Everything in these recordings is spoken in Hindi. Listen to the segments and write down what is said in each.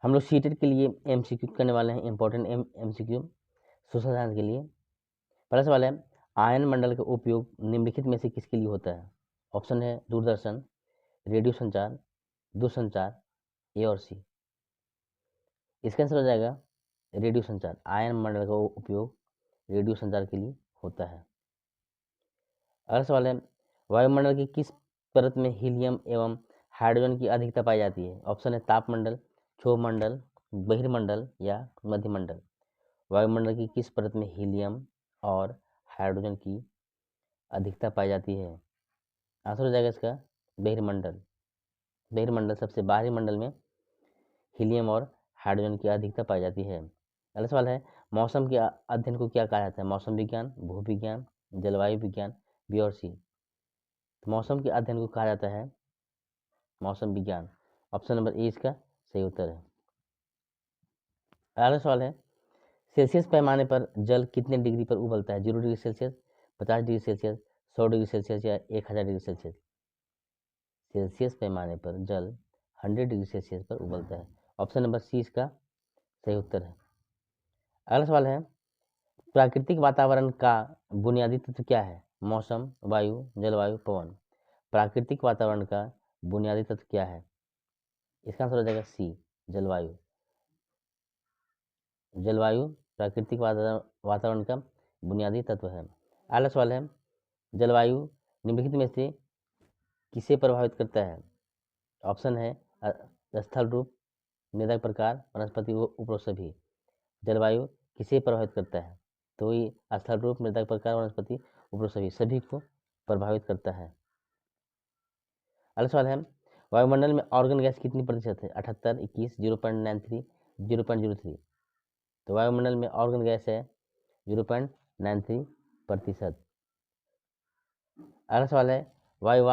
हम लोग सीटेट के लिए एमसीक्यू करने वाले हैं, इंपॉर्टेंट एमसीक्यू सोशल साइंस के लिए। पहला सवाल है, आयन मंडल का उपयोग निम्नलिखित में से किसके लिए होता है? ऑप्शन है दूरदर्शन, रेडियो संचार, दूरसंचार, ए और सी। इसका आंसर हो जाएगा रेडियो संचार। आयन मंडल का उपयोग रेडियो संचार के लिए होता है। अगला सवाल है, वायुमंडल की किस परत में हीलियम एवं हाइड्रोजन की अधिकता पाई जाती है? ऑप्शन है तापमंडल, क्षोभमंडल, बहिर्मंडल या मध्यमंडल। वायुमंडल की किस परत में हीलियम और हाइड्रोजन की अधिकता पाई जाती है? आंसर हो जाएगा इसका बहिर्मंडल। बहिर्मंडल सबसे बाहरी मंडल में हीलियम और हाइड्रोजन की अधिकता पाई जाती है। अगला सवाल है, मौसम के अध्ययन को क्या कहा जाता है? मौसम विज्ञान, भूविज्ञान, जलवायु विज्ञान, बी और सी। तो मौसम के अध्ययन को कहा जाता है मौसम विज्ञान। ऑप्शन नंबर ए इसका सही उत्तर है। अगला सवाल है, सेल्सियस पैमाने पर जल कितने डिग्री पर उबलता है? 0 degree Celsius, 50 degree Celsius, 100 degree Celsius या 1000 डिग्री सेल्सियस। सेल्सियस पैमाने पर जल 100 डिग्री सेल्सियस पर उबलता है। ऑप्शन नंबर सी इसका सही उत्तर है। अगला सवाल है, प्राकृतिक वातावरण का बुनियादी तत्व क्या है? मौसम, वायु, जलवायु, पवन। प्राकृतिक वातावरण का बुनियादी तत्व क्या है? इसका आंसर हो जाएगा सी, जलवायु। जलवायु प्राकृतिक वातावरण का बुनियादी तत्व है। अगला सवाल है, जलवायु निम्नलिखित में से किसे प्रभावित करता है? ऑप्शन है स्थल रूप, मृदा प्रकार, वनस्पति उपरोक्त सभी। जलवायु किसे प्रभावित करता है? तो ये स्थल रूप, मृदा प्रकार, वनस्पति उपरोक्त सभी को प्रभावित करता है। अगला सवाल है, वायुमंडल में ऑर्गन गैस कितनी प्रतिशत है? 78, 21, 0.93, 0.03। तो वायुमंडल में ऑर्गन गैस है 0.93%। अगला सवाल है, वायु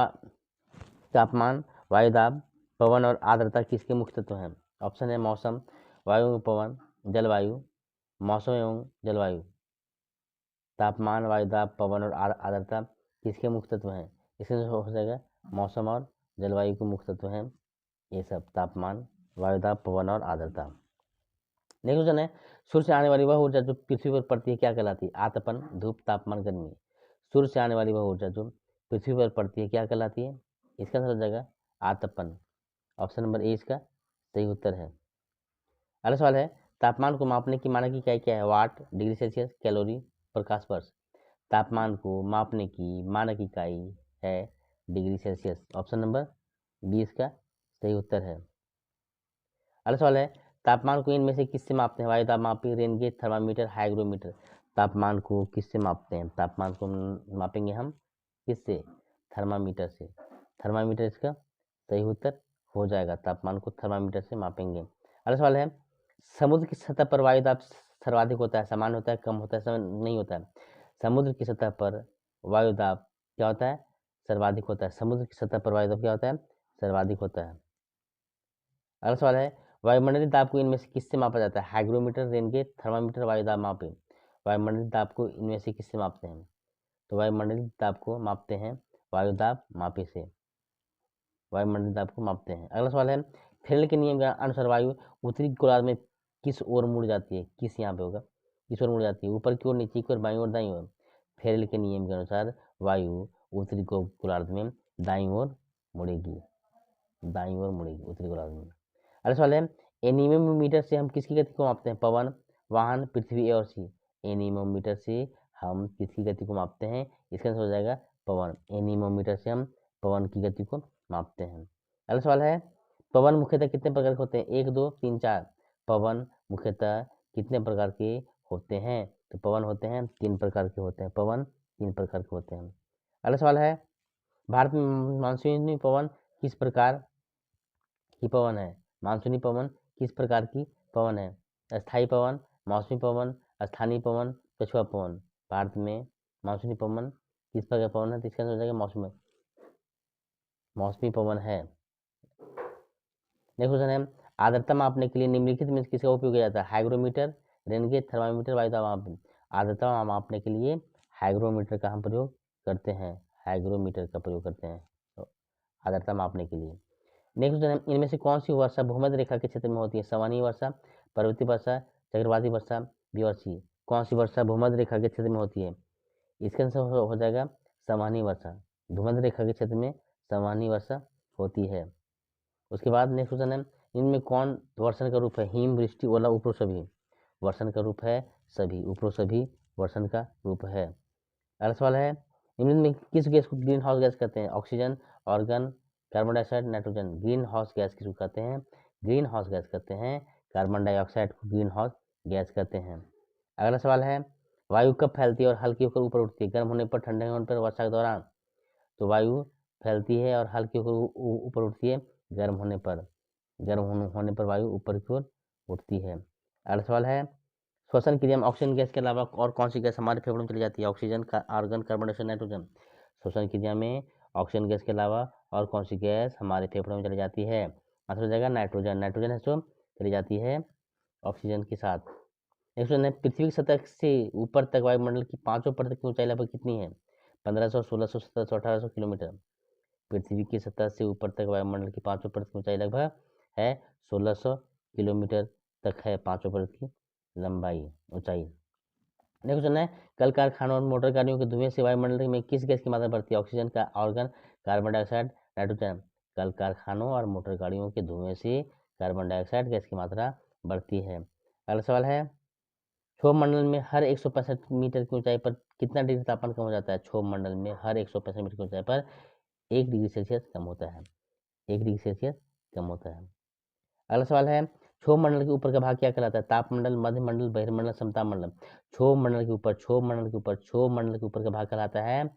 तापमान, वायुदाब, पवन और आर्द्रता किसके मुख्य तत्व हैं? ऑप्शन है मौसम, वायु एवं पवन, जलवायु, मौसम एवं जलवायु। तापमान, वायुदाब, पवन और आर्द्रता किसके मुख्य तत्व हैं? इसमें हो जाएगा मौसम और जलवायु के मुख्य तत्व हैं ये सब, तापमान, वायुदाब, पवन और आर्द्रता। नेक्स्ट क्वेश्चन है, सूर्य से आने वाली वह ऊर्जा जो पृथ्वी पर पड़ती है क्या कहलाती है? आतपन, धूप, तापमान, गर्मी। सूर्य से आने वाली वह ऊर्जा जो पृथ्वी पर पड़ती है क्या कहलाती है? इसका आंसर हो जाएगा आतपन। ऑप्शन नंबर ए इसका सही उत्तर है। अगला सवाल है, तापमान को मापने की मानक इकाई क्या है? वाट, डिग्री सेल्सियस, कैलोरी, प्रकाश वर्ष। तापमान को मापने की मानक इकाई है degree Celsius. Option number B इसका सही उत्तर है। अगला सवाल है, तापमान को इनमें से किससे मापते हैं? वायुदाब मापी, रेन गेज, थर्मामीटर, हाइग्रोमीटर। तापमान को किससे मापते हैं? तापमान को मापेंगे हम किससे? थर्मामीटर से। थर्मामीटर इसका सही उत्तर हो जाएगा, तापमान को थर्मामीटर से मापेंगे। अगला सवाल है, समुद्र की सतह पर वायुदाब सर्वाधिक होता है, सामान्य होता है, कम होता है, नहीं होता है? समुद्र की सतह पर वायुदाब क्या होता है? सर्वाधिक होता है। समुद्र की सतह पर वायुदाब क्या होता है? सर्वाधिक होता है। अगला सवाल है, वायुमंडलीय दाब को इनमें से किससे मापा जाता है? हाइग्रोमीटर, रेन गेज, थर्मामीटर, वायुदाब मापी। वायुमंडलीय दाब को इनमें से किससे मापते हैं? तो वायुमंडलीय दाब को मापते हैं वायुदाब मापी से। वायुमंडलीय दाब को मापते हैं। अगला सवाल है, फ्रेनेल के नियम के अनुसार वायु उत्तरी गोलार्ध में किस ओर मुड़ जाती है? किस यहाँ पे होगा? किस ओर मुड़ जाती है? ऊपर की ओर, नीचे की ओर, बाईं ओर, दाईं ओर। फ्रेनेल के नियम के अनुसार वायु उत्तरी गोलार्ध में दाईं ओर मुड़ेगी, दाईं ओर मुड़ेगी उत्तरी गोलार्ध में। अगला सवाल है, एनीमोमीटर से हम किसकी गति को मापते हैं? पवन, वाहन, पृथ्वी, ए और सी। एनीमोमीटर से हम किसकी गति को मापते हैं? इसका आंसर हो जाएगा पवन। एनीमोमीटर से हम पवन की गति को मापते हैं। अगला सवाल है, पवन मुख्यतः कितने प्रकार के होते हैं? 1, 2, 3, 4। पवन मुख्यतः कितने प्रकार के होते हैं? तो पवन होते हैं 3 प्रकार के होते हैं। पवन 3 प्रकार के होते हैं। अगला सवाल है, भारत में मानसूनी पवन किस प्रकार की पवन है? मानसूनी पवन किस प्रकार की पवन है? अस्थायी पवन, मौसमी पवन, स्थानीय पवन, कछुआ पवन। भारत में मानसूनी पवन किस प्रकार का पवन है? तो इसका आंसर हो जाएगा मौसमी पवन है। नेक्स्ट क्वेश्चन है, आर्द्रता मापने के लिए निम्नलिखित में किसका उपयोग किया जाता है? हाइग्रोमीटर, रेन गेज, थर्मामीटर, वायुदाब मापन। आर्द्रता मापने के लिए हाइग्रोमीटर का हम प्रयोग करते हैं। हाइग्रोमीटर का प्रयोग करते हैं आर्द्रता मापने के लिए। नेक्स्ट क्वेश्चन है, इनमें से कौन सी वर्षा भूमध्य रेखा के क्षेत्र में होती है? सामान्य वर्षा, पर्वतीय वर्षा, चक्रवाती वर्षा, बी और सी। कौन सी वर्षा भूमध्य रेखा के क्षेत्र में होती है? इसका आंसर हो जाएगा सामान्य वर्षा। भूमध्य रेखा के क्षेत्र में सामान्य वर्षा होती है। उसके बाद नेक्स्ट क्वेश्चन है, इनमें कौन वर्षण का रूप है? हिम, वृष्टि, ओला, उपरो सभी। वर्षण का रूप है सभी, उपरो सभी वर्षण का रूप है। अगला सवाल है, इनमें किस गैस को ग्रीन हाउस गैस कहते हैं? Oxygen, organ, carbon dioxide, nitrogen. Green house gas किसको कहते हैं? ग्रीन हाउस गैस कहते हैं कार्बन डाइऑक्साइड को ग्रीन हाउस गैस कहते हैं। अगला सवाल है, वायु कब फैलती है और हल्की होकर ऊपर उठती है? गर्म होने पर, ठंडे होने पर, वर्षा के दौरान। तो वायु फैलती है और हल्की होकर ऊपर उठती है गर्म होने पर। गर्म होने पर वायु ऊपर की ओर उठती है। अगला सवाल है, श्वसन क्रिया में ऑक्सीजन गैस के अलावा और कौन सी गैस हमारे फेफड़ों में चली जाती है? Oxygen, argon, carbon dioxide, nitrogen. श्वसन क्रिया में ऑक्सीजन गैस के अलावा और कौन सी गैस हमारे फेफड़ों में चली जाती है? आंसर हो जाएगा नाइट्रोजन। नाइट्रोजन है जो चली जाती है ऑक्सीजन के साथ। नेक्स्ट है, पृथ्वी की सतह से ऊपर तक वायुमंडल की पांचों परत की ऊंचाई लगभग कितनी है? 1500, 1600, 1700, 1800 किलोमीटर। पृथ्वी की सतह से ऊपर तक वायुमंडल की पांचों परत की ऊंचाई लगभग है 1600 किलोमीटर तक है पांचों परत की लंबाई ऊंचाई। नेक्स्ट क्वेश्चन है, कल कारखानों और मोटर गाड़ियों के धुएं से वायुमंडल में किस गैस की मात्रा बढ़ती है? ऑक्सीजन, का ऑर्गन, कार्बन डाइऑक्साइड, नाइट्रोजन। कल कारखानों और मोटर गाड़ियों के धुएं से कार्बन डाइऑक्साइड गैस की मात्रा बढ़ती है। अगला सवाल है, क्षोभ मंडल में हर 165 मीटर की ऊंचाई पर कितना डिग्री तापमान कम हो जाता है? क्षोभ मंडल में हर 165 मीटर की ऊंचाई पर 1 डिग्री सेल्सियस कम होता है। 1 डिग्री सेल्सियस कम होता है। अगला सवाल है, क्षोभ मंडल के ऊपर का भाग क्या कहलाता है? तापमंडल, मध्य मंडल, बहिर्मंडल, समताप मंडल। क्षोभ मंडल के ऊपर, क्षोभ मंडल के ऊपर, क्षोभ मंडल के ऊपर का भाग कहलाता है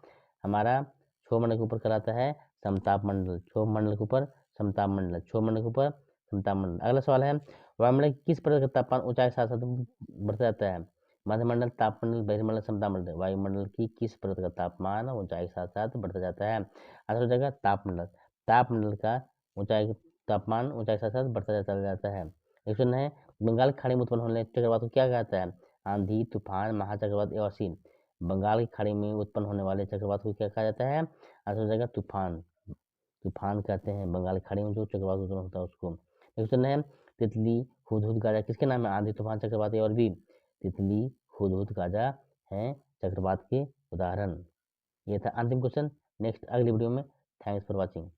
हमारा, क्षोभ मंडल के ऊपर कहलाता है समताप मंडल। क्षोभ मंडल के ऊपर समताप मंडल, क्षोभ मंडल के ऊपर समताप मंडल। अगला सवाल है, वायुमंडल की किस प्रकार का तापमान ऊंचाई के साथ साथ बढ़ता जाता है? मध्यमंडल, तापमंडल, बहिर्मंडल, समताप मंडल। वायुमंडल की किस प्रकार का तापमान ऊंचाई के साथ साथ बढ़ता जाता है? आंसर हो जाएगा तापमंडल। तापमंडल का ऊंचाई तापमान ऊंचाई के साथ साथ बढ़ता चला जाता है। क्वेश्चन है, बंगाल की खाड़ी में उत्पन्न होने चक्रवात को क्या कहता है? आंधी, तूफान, महाचक्रवात या असीम। बंगाल की खाड़ी में उत्पन्न होने वाले चक्रवात को क्या कहा जाता है? आंसर हो जाएगा तूफान। तूफान कहते हैं बंगाल की खाड़ी में जो चक्रवात उत्पन्न होता है उसको। क्वेश्चन है, तितली, हुदहुद, गाजा किसके नाम है? आंधी, तूफान, चक्रवात और भी। तितली, हुदहुद, गाजा हैं चक्रवात के उदाहरण। ये था अंतिम क्वेश्चन। नेक्स्ट अगली वीडियो में। Thanks for watching.